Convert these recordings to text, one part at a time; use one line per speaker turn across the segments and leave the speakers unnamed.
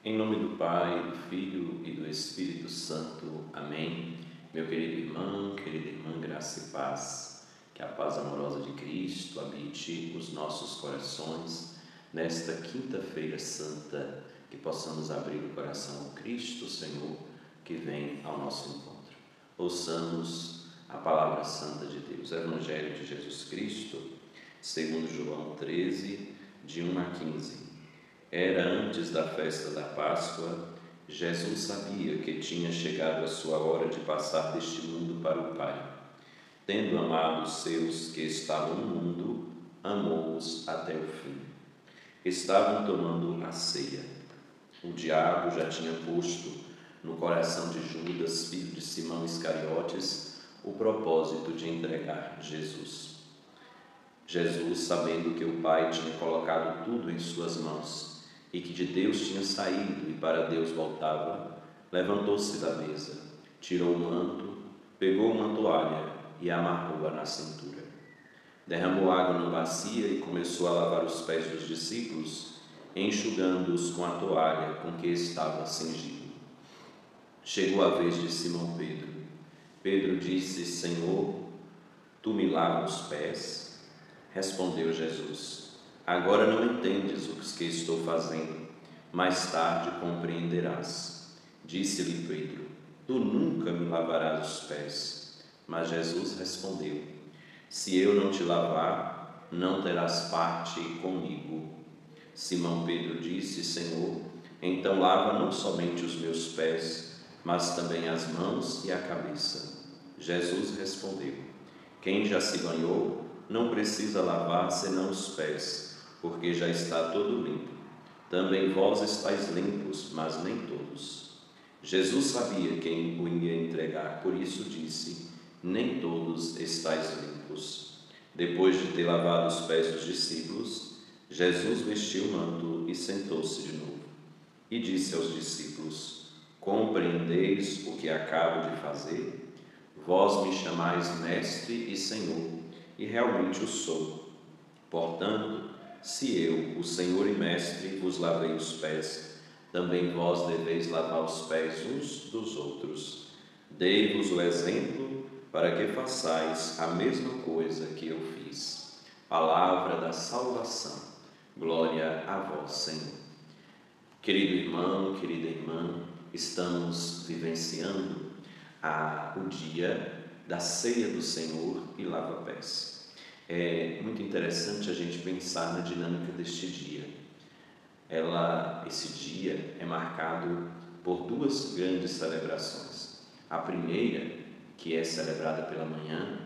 Em nome do Pai, do Filho e do Espírito Santo. Amém. Meu querido irmão, querida irmã, graça e paz. Que a paz amorosa de Cristo habite os nossos corações nesta quinta-feira santa, que possamos abrir o coração ao Cristo Senhor que vem ao nosso encontro. Ouçamos a palavra santa de Deus. Evangelho de Jesus Cristo, segundo João 13, de 1 a 15. Era antes da festa da Páscoa. Jesus sabia que tinha chegado a sua hora de passar deste mundo para o Pai. Tendo amado os seus que estavam no mundo, amou-os até o fim. Estavam tomando a ceia. O diabo já tinha posto no coração de Judas, filho de Simão Iscariotes, o propósito de entregar Jesus. Jesus, sabendo que o Pai tinha colocado tudo em suas mãos e que de Deus tinha saído e para Deus voltava, levantou-se da mesa, tirou o manto, pegou uma toalha e amarrou-a na cintura. Derramou água na bacia e começou a lavar os pés dos discípulos, enxugando-os com a toalha com que estava cingido. Chegou a vez de Simão Pedro. Pedro disse: Senhor, tu me lavas os pés? Respondeu Jesus: Agora não entendes o que estou fazendo, mais tarde compreenderás. Disse-lhe Pedro: Tu nunca me lavarás os pés. Mas Jesus respondeu: Se eu não te lavar, não terás parte comigo. Simão Pedro disse: Senhor, então lava não somente os meus pés, mas também as mãos e a cabeça. Jesus respondeu: Quem já se banhou não precisa lavar senão os pés, porque já está todo limpo. Também vós estáis limpos, mas nem todos. Jesus sabia quem o ia entregar, por isso disse: Nem todos estáis limpos. Depois de ter lavado os pés dos discípulos, Jesus vestiu o manto e sentou-se de novo. E disse aos discípulos: Compreendeis o que acabo de fazer? Vós me chamais Mestre e Senhor, e realmente o sou. Portanto, se eu, o Senhor e Mestre, vos lavei os pés, também vós deveis lavar os pés uns dos outros. Dei-vos o exemplo para que façais a mesma coisa que eu fiz. Palavra da salvação. Glória a vós, Senhor. Querido irmão, querida irmã, estamos vivenciando o dia da ceia do Senhor e lava-pés. É muito interessante a gente pensar na dinâmica deste dia. Esse dia é marcado por duas grandes celebrações. A primeira, que é celebrada pela manhã,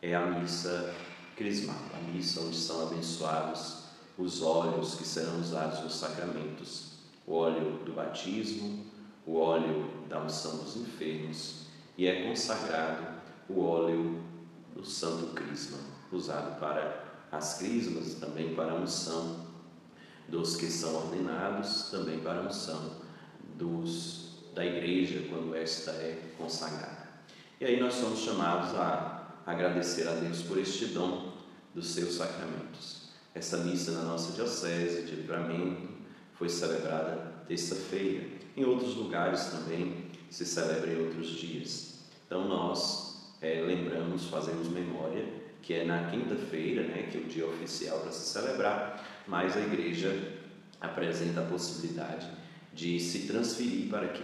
é a missa crismal, a missa onde são abençoados os óleos que serão usados nos sacramentos, o óleo do batismo, o óleo da unção dos enfermos, e é consagrado o óleo do Santo Crisma, usado para as crismas, também para a unção dos que são ordenados, também para a unção da igreja, quando esta é consagrada. E aí nós somos chamados a agradecer a Deus por este dom dos seus sacramentos. Essa missa na nossa diocese de Livramento foi celebrada terça-feira. Em outros lugares também se celebra em outros dias. Então nós lembramos, fazemos memória, que é na quinta-feira, que é o dia oficial para se celebrar, mas a igreja apresenta a possibilidade de se transferir para que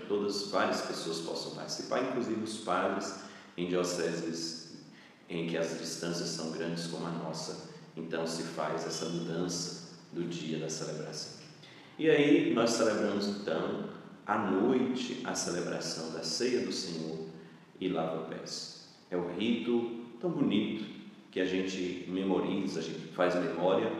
várias pessoas possam participar, inclusive os padres em dioceses em que as distâncias são grandes como a nossa. Então se faz essa mudança do dia da celebração. E aí nós celebramos então à noite a celebração da ceia do Senhor e lava-pés. É o rito tão bonito que a gente memoriza, a gente faz memória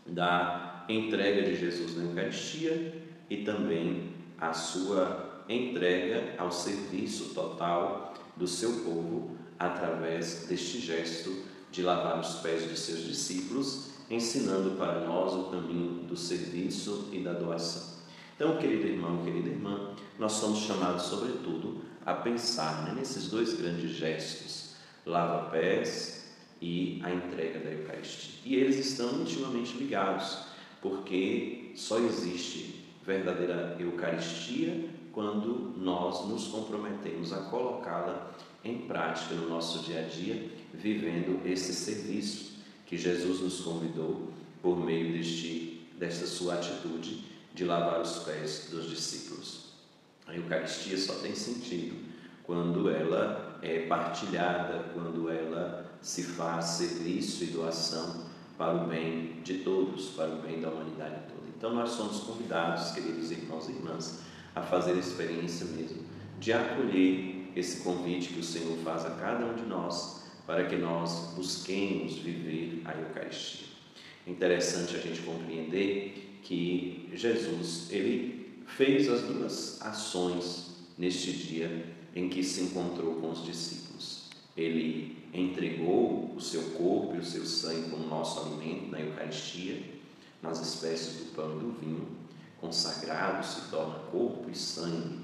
da entrega de Jesus na Eucaristia e também a sua entrega ao serviço total do seu povo através deste gesto de lavar os pés de seus discípulos, ensinando para nós o caminho do serviço e da doação. Então, querido irmão, querida irmã, nós somos chamados, sobretudo, a pensar nesses dois grandes gestos, lava-pés e a entrega da Eucaristia. E eles estão intimamente ligados, porque só existe verdadeira Eucaristia quando nós nos comprometemos a colocá-la em prática no nosso dia a dia, vivendo esse serviço que Jesus nos convidou por meio desta sua atitude de lavar os pés dos discípulos. A Eucaristia só tem sentido quando ela é partilhada, quando ela se faz serviço e doação para o bem de todos, para o bem da humanidade toda. Então nós somos convidados, queridos irmãos e irmãs, a fazer a experiência mesmo de acolher esse convite que o Senhor faz a cada um de nós para que nós busquemos viver a Eucaristia. É interessante a gente compreender que Jesus, ele fez as duas ações neste dia em que se encontrou com os discípulos. Ele entregou o seu corpo e o seu sangue como nosso alimento na Eucaristia, nas espécies do pão e do vinho, consagrado se torna corpo e sangue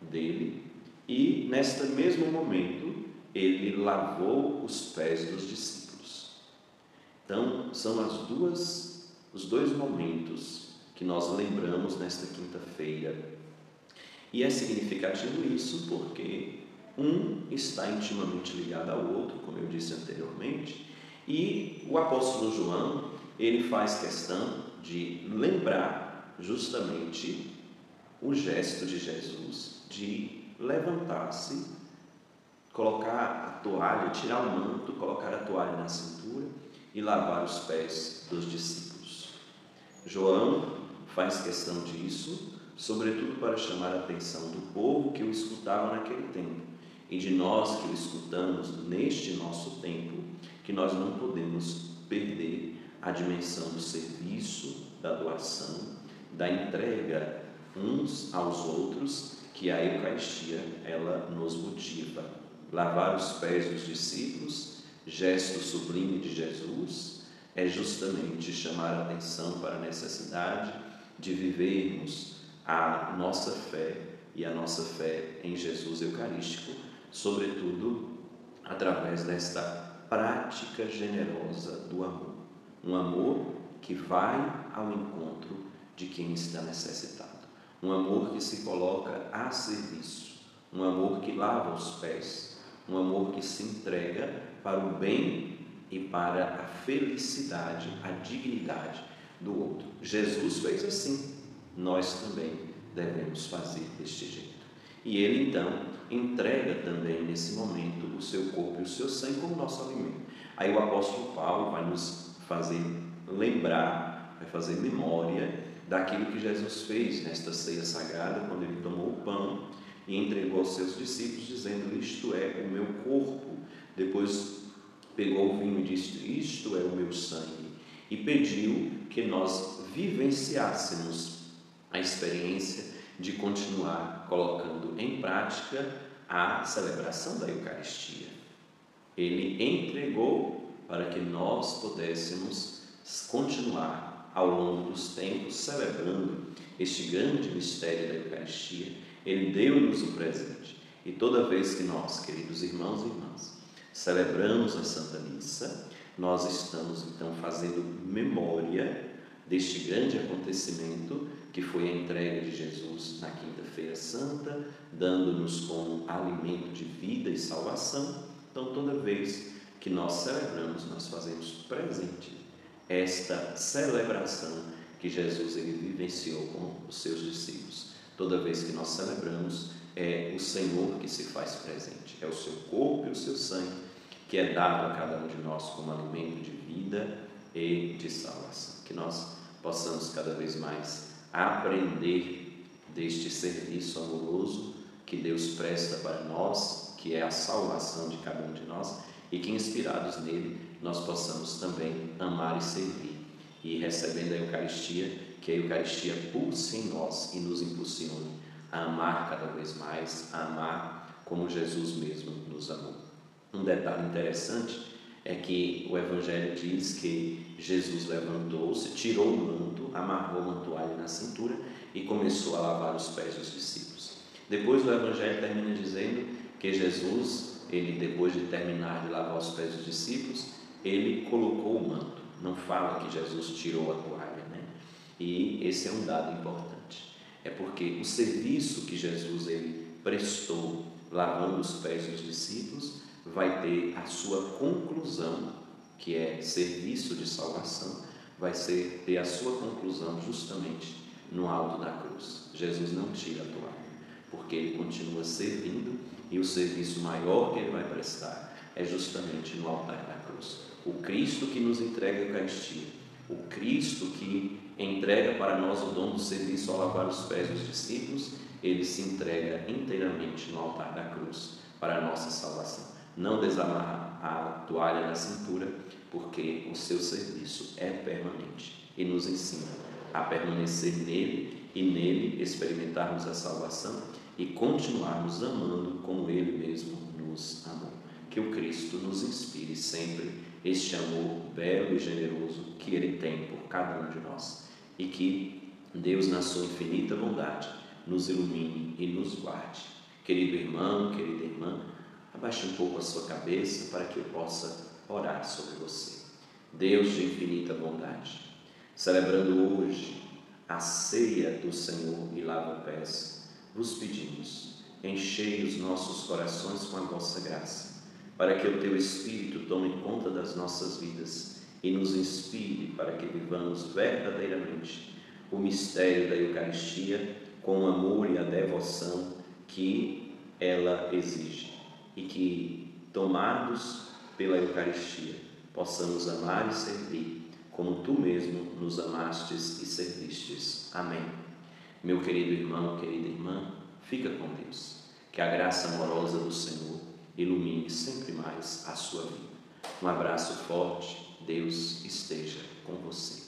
dele, e neste mesmo momento ele lavou os pés dos discípulos. Então são os dois momentos que nós lembramos nesta quinta-feira, e é significativo isso porque um está intimamente ligado ao outro, como eu disse anteriormente, e o apóstolo João, ele faz questão de lembrar justamente o gesto de Jesus de levantar-se, colocar a toalha, tirar o manto, colocar a toalha na cintura e lavar os pés dos discípulos. João faz questão disso, sobretudo para chamar a atenção do povo que o escutava naquele tempo e de nós que o escutamos neste nosso tempo, que nós não podemos perder a dimensão do serviço, da doação, da entrega uns aos outros, que a Eucaristia ela nos motiva. Lavar os pés dos discípulos, gesto sublime de Jesus, é justamente chamar a atenção para a necessidade de vivermos a nossa fé e a nossa fé em Jesus Eucarístico, sobretudo através desta prática generosa do amor. Um amor que vai ao encontro de quem está necessitado. Um amor que se coloca a serviço. Um amor que lava os pés. Um amor que se entrega para o bem e para a felicidade, a dignidade do outro. Jesus fez assim. Nós também devemos fazer deste jeito. E ele então entrega também nesse momento o seu corpo e o seu sangue como nosso alimento. Aí o apóstolo Paulo vai nos fazer lembrar, vai fazer memória daquilo que Jesus fez nesta ceia sagrada, quando ele tomou o pão e entregou aos seus discípulos, dizendo: isto é o meu corpo. Depois pegou o vinho e disse: isto é o meu sangue. E pediu que nós vivenciássemos a experiência de continuar colocando em prática a celebração da Eucaristia. Ele entregou para que nós pudéssemos continuar ao longo dos tempos celebrando este grande mistério da Eucaristia. Ele deu-nos o presente. E toda vez que nós, queridos irmãos e irmãs, celebramos a Santa Missa, nós estamos então fazendo memória deste grande acontecimento que foi a entrega de Jesus na Quinta-feira Santa, dando-nos como alimento de vida e salvação. Então, toda vez que nós celebramos, nós fazemos presente esta celebração que Jesus ele vivenciou com os seus discípulos. Toda vez que nós celebramos, é o Senhor que se faz presente, é o seu corpo e o seu sangue que é dado a cada um de nós como alimento de vida e de salvação. Que nós possamos cada vez mais aprender deste serviço amoroso que Deus presta para nós, que é a salvação de cada um de nós, e que, inspirados nele, nós possamos também amar e servir, e recebendo a Eucaristia, que a Eucaristia pulse em nós e nos impulsione a amar cada vez mais, a amar como Jesus mesmo nos amou. Um detalhe interessante é que o Evangelho diz que Jesus levantou-se, tirou o manto, amarrou uma toalha na cintura e começou a lavar os pés dos discípulos. Depois o Evangelho termina dizendo que Jesus, ele depois de terminar de lavar os pés dos discípulos, ele colocou o manto. Não fala que Jesus tirou a toalha, né? E esse é um dado importante. É porque o serviço que Jesus ele prestou, lavando os pés dos discípulos, vai ter a sua conclusão, que é serviço de salvação, vai ter a sua conclusão justamente no alto da cruz. Jesus não tira a toalha, porque ele continua servindo, e o serviço maior que ele vai prestar é justamente no altar da cruz. O Cristo que nos entrega a Eucaristia, o Cristo que entrega para nós o dom do serviço ao lavar os pés dos discípulos, ele se entrega inteiramente no altar da cruz para a nossa salvação. Não desamarra a toalha da cintura, porque o seu serviço é permanente e nos ensina a permanecer nele e nele experimentarmos a salvação e continuarmos amando como ele mesmo nos amou. Que o Cristo nos inspire sempre este amor belo e generoso que ele tem por cada um de nós, e que Deus, na sua infinita bondade, nos ilumine e nos guarde. Querido irmão, querida irmã, abaixe um pouco a sua cabeça para que eu possa orar sobre você. Deus de infinita bondade, celebrando hoje a ceia do Senhor e lava-pés, vos pedimos, enchei os nossos corações com a vossa graça, para que o teu Espírito tome conta das nossas vidas e nos inspire para que vivamos verdadeiramente o mistério da Eucaristia com o amor e a devoção que ela exige, e que, tomados pela Eucaristia, possamos amar e servir como tu mesmo nos amastes e servistes. Amém. Meu querido irmão, querida irmã, fica com Deus. Que a graça amorosa do Senhor ilumine sempre mais a sua vida. Um abraço forte. Deus esteja com você.